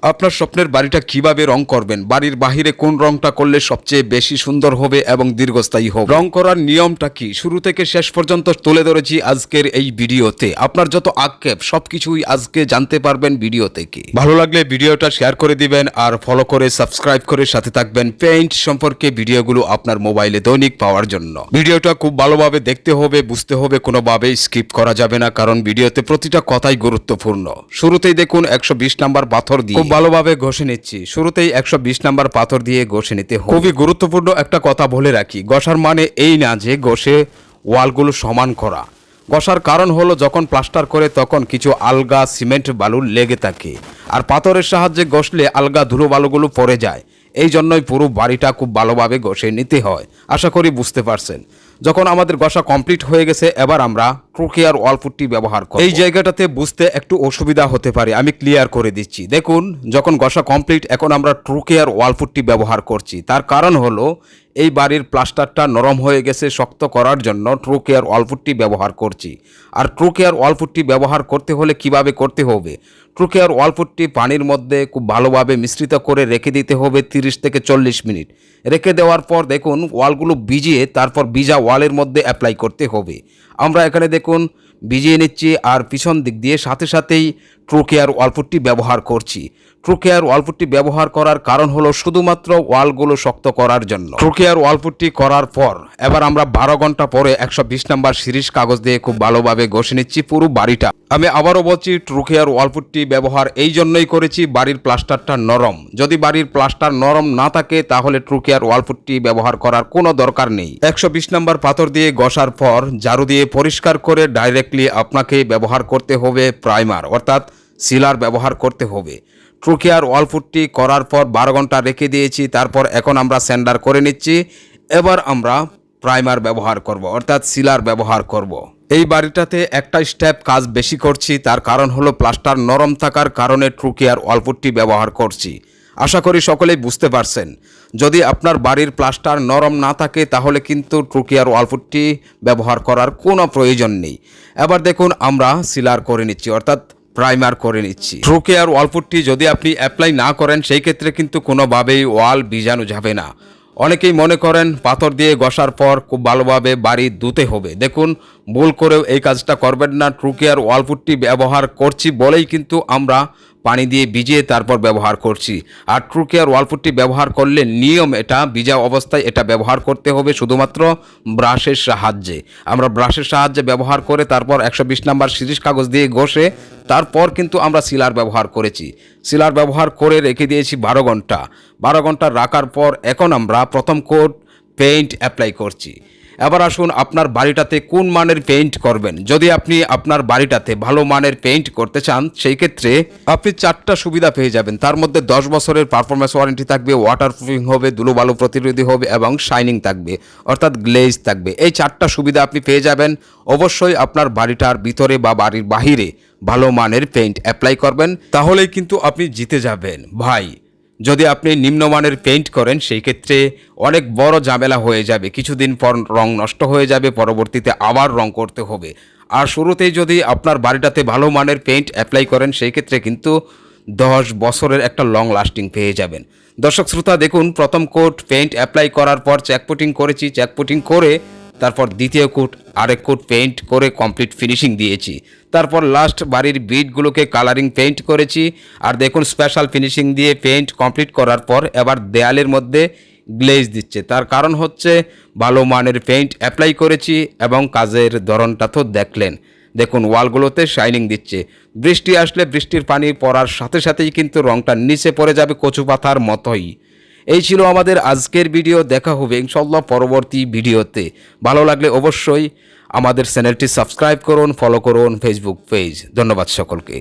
আপনার স্বপ্নের বাড়িটা কিভাবে রং করবেন, বাড়ির বাহিরে কোন রংটা করলে সবচেয়ে বেশি সুন্দর হবে এবং দীর্ঘস্থায়ী হবে, রং করার নিয়মটা কি, শুরু থেকে শেষ পর্যন্ত তুলে ধরেছি আজকের এই ভিডিওতে। আপনার যত আক্ষেপ সবকিছুই আজকে জানতে পারবেন ভিডিও থেকে। ভালো লাগলে ভিডিওটা শেয়ার করে দিবেন আর ফলো করে সাবস্ক্রাইব করে সাথে থাকবেন পেইন্ট সম্পর্কে ভিডিওগুলো আপনার মোবাইলে দৈনিক পাওয়ার জন্য। ভিডিওটা খুব ভালোভাবে দেখতে হবে, বুঝতে হবে, কোনোভাবেই স্কিপ করা যাবে না, কারণ ভিডিওতে প্রতিটা কথাই গুরুত্বপূর্ণ। শুরুতেই দেখুন 120 নাম্বার পাথর দিয়ে ভালোভাবে ঘষে নিচ্ছি। শুরুতেই 120 নাম্বার পাথর দিয়ে ঘষে নিতে হবে। খুবই গুরুত্বপূর্ণ একটা কথা বলে রাখি, ঘষার মানে এই না যে ঘষে ওয়ালগুলো সমান করা। ঘষার কারণ হলো যখন প্লাস্টার করে তখন কিছু আলগা সিমেন্ট বালু লেগে থাকে, আর পাথরের সাহায্যে ঘষলে আলগা ধুলো বালুগুলো পড়ে যায়। এই জন্যই পুরো বাড়িটা খুব ভালোভাবে ঘষে নিতে হয়। আশা করি বুঝতে পারছেন। যখন আমাদের ঘষা কমপ্লিট হয়ে গেছে, এবার আমরা ট্রুকেয়ার ওয়াল পুট্টি ব্যবহার করব। এই জায়গাটাতে বুঝতে একটু অসুবিধা হতে পারে, আমি ক্লিয়ার করে দিচ্ছি। দেখুন, যখন ঘষা কমপ্লিট, এখন আমরা ট্রুকেয়ার ওয়াল পুট্টি ব্যবহার করছি। তার কারণ হলো এই বাড়ির প্লাস্টারটা নরম হয়ে গেছে, শক্ত করার জন্য ট্রুকেয়ার ওয়াল পুট্টি ব্যবহার করছি। আর ট্রুকেয়ার ওয়াল পুট্টি ব্যবহার করতে হলে কিভাবে করতে হবে, ট্রুকেয়ার ওয়াল পুট্টি পানির মধ্যে খুব ভালোভাবে মিশ্রিত করে রেখে দিতে হবে 30 থেকে 40 মিনিট। রেখে দেওয়ার পর দেখুন ওয়ালগুলো ভিজিয়ে তারপর ভিজা ওয়ালের মধ্যে অ্যাপ্লাই করতে হবে। আমরা এখানে দেখুন ভিজিয়ে নিচ্ছি আর পিছন দিক দিয়ে সাথে সাথেই ট্রুকেয়ার ওয়াল পুট্টি ব্যবহার করছি। ট্রুকেয়ার ওয়াল পুট্টি ব্যবহার করার কারণ হলো শুধুমাত্র ওয়ালগুলো শক্ত করার জন্য। ট্রুকেয়ার ওয়াল পুট্টি করার পর এবার আমরা 12 ঘন্টা পরে 120 নাম্বার শিরিষ কাগজ দিয়ে খুব ভালোভাবে ঘষে নিচ্ছি পুরো বাড়িটা। আমি আবারও বলছি, ট্রুকেয়ার ওয়াল পুট্টি ব্যবহার এই জন্যই করেছি, বাড়ির প্লাস্টারটা নরম। যদি বাড়ির প্লাস্টার নরম না থাকে তাহলে ট্রুকেয়ার ওয়াল পুট্টি ব্যবহার করার কোনো দরকার নেই। 120 নাম্বার পাথর দিয়ে ঘষার পর ঝাড়ু দিয়ে পরিষ্কার করে ডাইরেক্টলি আপনাকে ব্যবহার করতে হবে প্রাইমার, অর্থাৎ সিলার ব্যবহার করতে হবে। ট্রুকেয়ার ওয়াল পুট্টি করার পর 12 ঘন্টা রেখে দিয়েছি, তারপর এখন আমরা স্যান্ডার করে নিচ্ছি। এবার আমরা প্রাইমার ব্যবহার করব, অর্থাৎ সিলার ব্যবহার করব। এই বাড়িটাতে একটা স্টেপ কাজ বেশি করছি, তার কারণ হলো প্লাস্টার নরম থাকার কারণে ট্রুকেয়ার ওয়াল পুট্টি ব্যবহার করছি। আশা করি সকলেই বুঝতে পারছেন। যদি আপনার বাড়ির প্লাস্টার নরম না থাকে তাহলে কিন্তু ট্রুকেয়ার ওয়াল পুট্টি ব্যবহার করার কোনো প্রয়োজন নেই। এবার দেখুন আমরা সিলার করে নিচ্ছি, অর্থাৎ প্রাইমার করে নিচ্ছি। ট্রুকেয়ার ওয়াল পুট্টি যদি আপনি অ্যাপ্লাই না করেন সেই ক্ষেত্রে কিন্তু কোনোভাবেই ওয়াল ভিজানো যাবে না। অনেকেই মনে করেন পাথর দিয়ে ঘষার পর খুব ভালোভাবে বাড়ি ধুতে হবে। দেখুন, ভুল করেও এই কাজটা করবেন না। ট্রুকেয়ার ওয়াল পুট্টি ব্যবহার করছি বলেই কিন্তু আমরা পানি দিয়ে ভিজিয়ে তারপর ব্যবহার করছি। আর ট্রুকেয়ার ওয়াল পুট্টি ব্যবহার করলে নিয়ম এটা, ভিজা অবস্থায় এটা ব্যবহার করতে হবে শুধুমাত্র ব্রাশের সাহায্যে। আমরা ব্রাশের সাহায্যে ব্যবহার করে তারপর 120 নাম্বার শিরিষ কাগজ দিয়ে ঘষে তারপর কিন্তু আমরা সিলার ব্যবহার করেছি। সিলার ব্যবহার করে রেখে দিয়েছি 12 ঘন্টা। 12 ঘন্টা রাখার পর এখন আমরা প্রথম কোট পেইন্ট অ্যাপ্লাই করছি। এবার আসুন আপনার বাড়িটাতে কোন মানের পেইন্ট করবেন। যদি আপনি আপনার বাড়িটাতে ভালো মানের পেইন্ট করতে চান সেই ক্ষেত্রে আপনি 4টা সুবিধা পেয়ে যাবেন। তার মধ্যে 10 বছরের পারফরমেন্স ওয়ারেন্টি থাকবে, ওয়াটারপ্রুফিং হবে, ধুলোবালু প্রতিরোধী হবে এবং শাইনিং থাকবে, অর্থাৎ গ্লেজ থাকবে। এই 4টা সুবিধা আপনি পেয়ে যাবেন। অবশ্যই আপনার বাড়িটার ভিতরে বা বাড়ির বাহিরে ভালো মানের পেইন্ট অ্যাপ্লাই করবেন, তাহলেই কিন্তু আপনি জিতে যাবেন ভাই। যদি আপনি নিম্নমানের পেইন্ট করেন সেই ক্ষেত্রে অনেক বড় ঝামেলা হয়ে যাবে, কিছুদিন পর রং নষ্ট হয়ে যাবে, পরবর্তীতে আবার রং করতে হবে। আর শুরুতেই যদি আপনার বাড়িটাতে ভালো মানের পেইন্ট অ্যাপ্লাই করেন সেই ক্ষেত্রে কিন্তু 10 বছরের একটা লং লাস্টিং পেয়ে যাবেন। দর্শক শ্রোতা দেখুন, প্রথম কোট পেইন্ট অ্যাপ্লাই করার পর চেকপুটিং করেছি। চেকপুটিং করে তারপর দ্বিতীয় কোট, আরেক কোট পেইন্ট করে কমপ্লিট ফিনিশিং দিয়েছি। তারপর লাস্ট বাড়ির বিটগুলোকে কালারিং পেইন্ট করেছি। আর দেখুন স্পেশাল ফিনিশিং দিয়ে পেইন্ট কমপ্লিট করার পর এবার দেয়ালের মধ্যে গ্লেজ দিচ্ছে। তার কারণ হচ্ছে ভালো মানের পেইন্ট অ্যাপ্লাই করেছি এবং কাজের ধরনটা তো দেখলেন। দেখুন ওয়ালগুলোতে শাইনিং দিচ্ছে। বৃষ্টি আসলে বৃষ্টির পানি পড়ার সাথে সাথেই কিন্তু রংটা নিচে পড়ে যাবে কচু পাতার মতোই। এই ছিল আমাদের আজকের ভিডিও। দেখা হবে ইনশাআল্লাহ পরবর্তী ভিডিওতে। ভালো লাগলে অবশ্যই আমাদের চ্যানেলটি সাবস্ক্রাইব করুন, ফলো করুন ফেসবুক পেজ। ধন্যবাদ সকলকে।